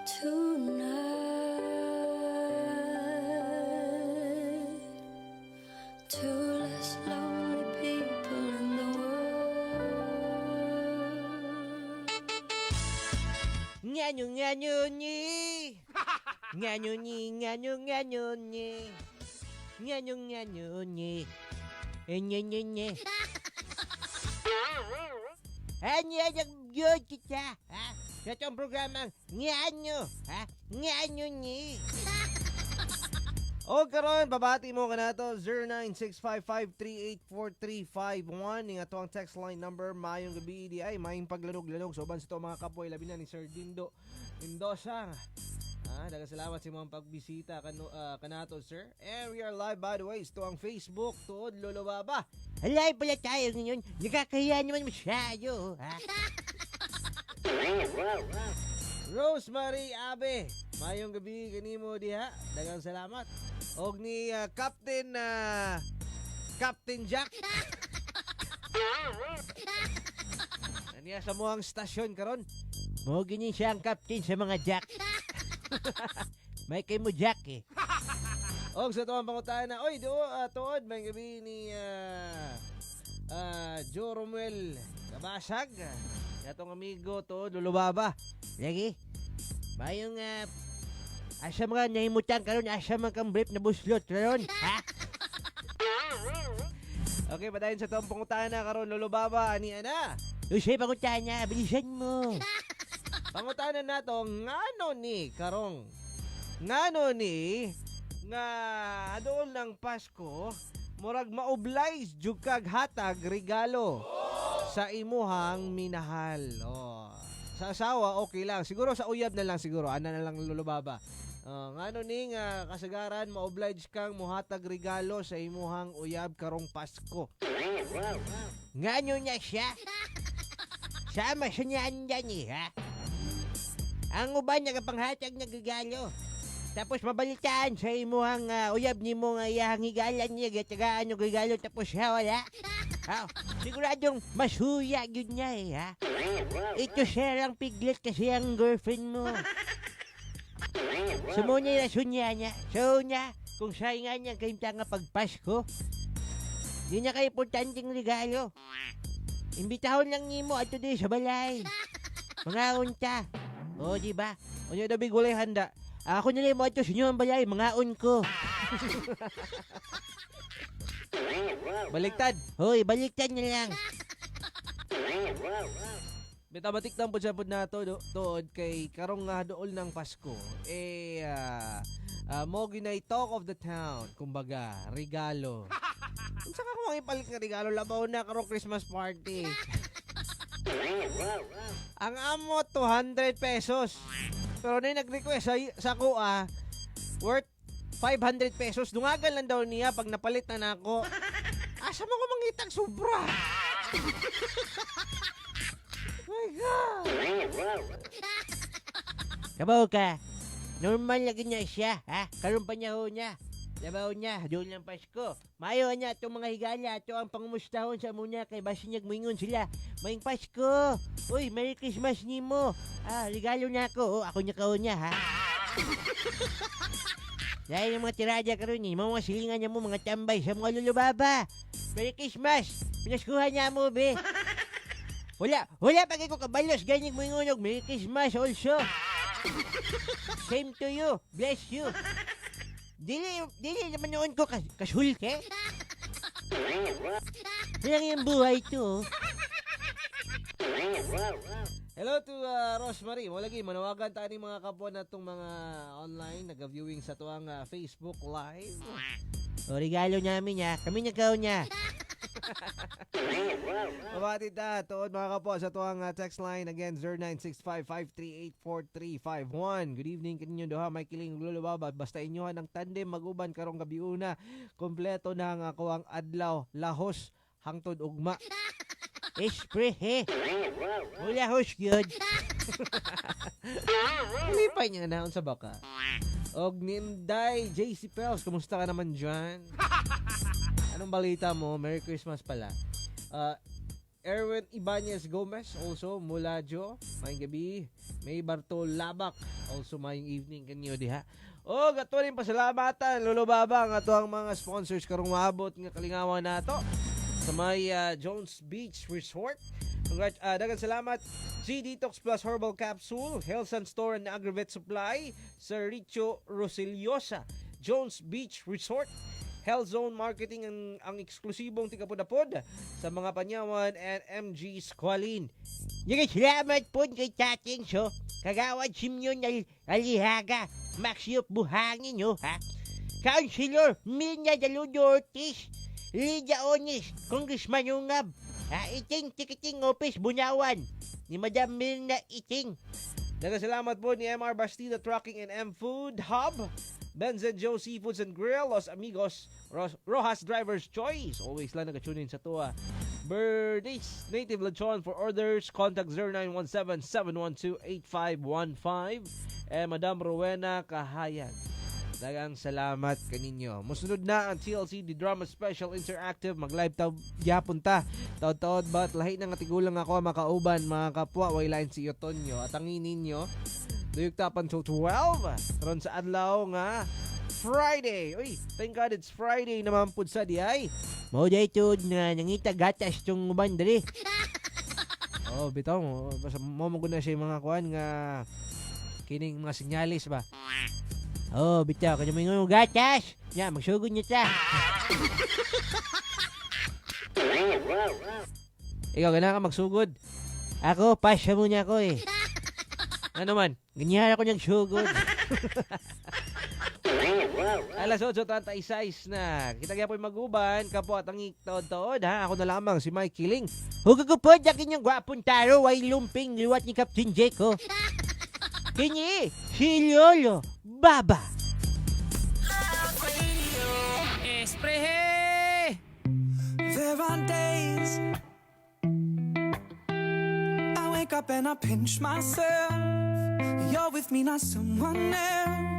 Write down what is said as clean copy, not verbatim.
tonight. Two less lonely people in the world. Nganyo nganyo ni. Nganyo ni nganyo nganyo ni. Nganyo nganyo ni. Nye nye. Anya yang yun kita, ha? Sa itong programang Nganyo, ha? Nganyo ni. O karon babati mo ka na to 0965538435 ning ato ang text line number mayong gabi di ay mayong paglanog-lanog soban sa to mga kapoy labi na ni Sir Dindo Mendoza. Daghang salamat sa mga pagbisita kanato sir. And we are live by the way to ang Facebook tuod Lolo Baba. Live pala tayo ngayon. Nakakahiya naman masyado, ha? Rosemary Abe, mayong gabi kanimo diha. Daghang salamat. Og ni Captain Jack. Aniya sa muang stasyon karon. Mo gini siya ang captain sa mga Jack. May kay mo Jack eh. Og sa tuwang pangutaan na, oy, tuod, may gabi ni Joe Romuel Kabasag. Itong amigo, tuod, Lulubaba. Lagi, mayong asa mga nahimutan karon asa mga kang brief na buslot karon, ha? Okay, padayon sa tuwang pangutaan na karon, Lulubaba, ani ana. Usay pangutaan niya, bilisan mo. Pangutanan nato ngano ni karong ngano ni nga adol ng Pasko murag ma-oblige jud kag hatag regalo sa imuhang minahal. Sa asawa okay lang, siguro sa uyab na lang siguro ana na lang lulubaba. Ngano ni nga kasagaran ma-oblige kang mohatag regalo sa imuhang uyab karong Pasko. Ngano niya siya? Sama siya niyan dyan eh, ha? Ang uban niya kapanghatag na regalo. Tapos mabalitaan sa imuhang uyab ni mo nga iyahang higalan niya. Gatagaan yung regalo tapos siya wala. Siguradong masuya yun niya eh, ha? Ito siya lang piglet kasi ang girlfriend mo. Sumo niya yung rasunya niya. So niya, kung saingan niya kayong nga pagpasko, yun niya kayo importanteng regalo. Imbitahon lang niyo mo ato din sa balay. Mga unta. O, diba? O nyo daw bigulay handa. Ako nila mo ito sa inyo ang balay, mga on ko. Baliktad. Hoy, baliktad nyo lang. Bitabatik lang po siya po na to doon kay karong nga dool ng Pasko. Mo ginay talk of the town. Kumbaga, regalo. Kung saka kung ipalit nga regalo, labaw na karong Christmas party. Ang amo 200 pesos. Pero na nag-request sa kuha worth 500 pesos. Dungagan lang daw niya pag napalit na nako. Asa mo ko mangitag sobra? My God. Kabaw ka. Normal lagi niya siya, ha? Karoon pa niya ho niya. Labaw niya, doon lang Pasko. Mayo niya itong mga higala. Ito ang pangumustahon sa muna kay basi niya gumingon sila. Maying Pasko. Uy, Merry Christmas ni mo. Regalo na ako. Ako niya kaon niya, ha? Dahil yung mga tiradya karoon niya, mga silingan niya mo, mga tambay sa mga lulubaba. Merry Christmas. Pinaskuhan niya mo, be. Wala pag ako kabalos. Ganyan mo yung Merry Christmas also. Same to you. Bless you. Dili naman noon ko kasulke. Lang yung buhay to. Hello to Rosemary. Lagi manawagan ta ni mga kapwa na itong mga online nag-viewing sa tuwang Facebook Live. O regalo namin niya. Kami nagkaw niya. Mabati ta tuod mga kapwa sa tuwang text line again 0965538435 Good evening kaninyo duha may kiling lulubaba basta inyohan ang tandem maguban karong gabi una kompleto na nga ako ang adlaw lahos hangtod ugma. Esprehe. Wala host good. Hindi pa niya na sa baka. Og Ninday JC Pels, kumusta ka naman dyan? Anong balita mo? Merry Christmas pala. Erwin Ibanez Gomez, also Mulajo, mayong gabi. May Bartol Labak, also mayong evening kanyo diha. O, gato rin pasalamatan, Lolo Baba, ang ato ang mga sponsors karong maabot nga kalingawan nato sa may Jones Beach Resort. Dagan salamat G Detox Plus Herbal Capsule, Health and Store and Aggregate Supply, Sir Richo Rosiliosa, Jones Beach Resort, Health Zone Marketing ang eksklusibong tigapod-apod sa mga panyawan and MG Squalin. Yung salamat po kay Tating So, kagawad simyon alihaga, maksiyop buhangin nyo, ha? Councilor Minya Daludo Ortiz, Lydia Onis, Congressman Ungab, Iting Tikiting Office Bunyawan, ni Madam Milna Iting. Salamat po ni MR Bastida Trucking and M Food Hub, Benz and Joe Seafoods and Grill, Los Amigos, Rojas Driver's Choice. Always lang nag-tune in sa tuwa. Birdies, Native Lechon. For orders, contact 0917-712-8515. Madam Rowena Kahayan. Dagang salamat kaninyo. Musunod na ang TLC The Drama Special Interactive. Mag-live yapon ta. Taod-taod ba't lahi na nga tigulang ako makauban mga kapwa. Wailain si Yotonyo. At ang ninyo duyog tapan till 12 ron sa adlaw nga Friday. Uy, thank God it's Friday naman pud sa di ay. Mao day tud na nangita gatas tong uban diri. Oh, bitaw mo basta mo na siya mga kuan nga kining mga sinyalis ba. Oh, bitaw kanya mo yung gatas. Ya, magsugod niya ta. Ikaw gana ka magsugod. Ako, pasya muna ako eh. Ano man, ganyan ako niyang sugod. Alas 8:36 na. Kita kaya po'y maguban, kapo at ang iktaod-taod ha. Ako na lamang si Mike Kiling. Hugagupod, yakin yung gwapong taro, way lumping, liwat ni Captain Jeko. Kini, si Lolo Baba. Esprehe! There are days I wake up and I pinch myself. You're with me, not someone else.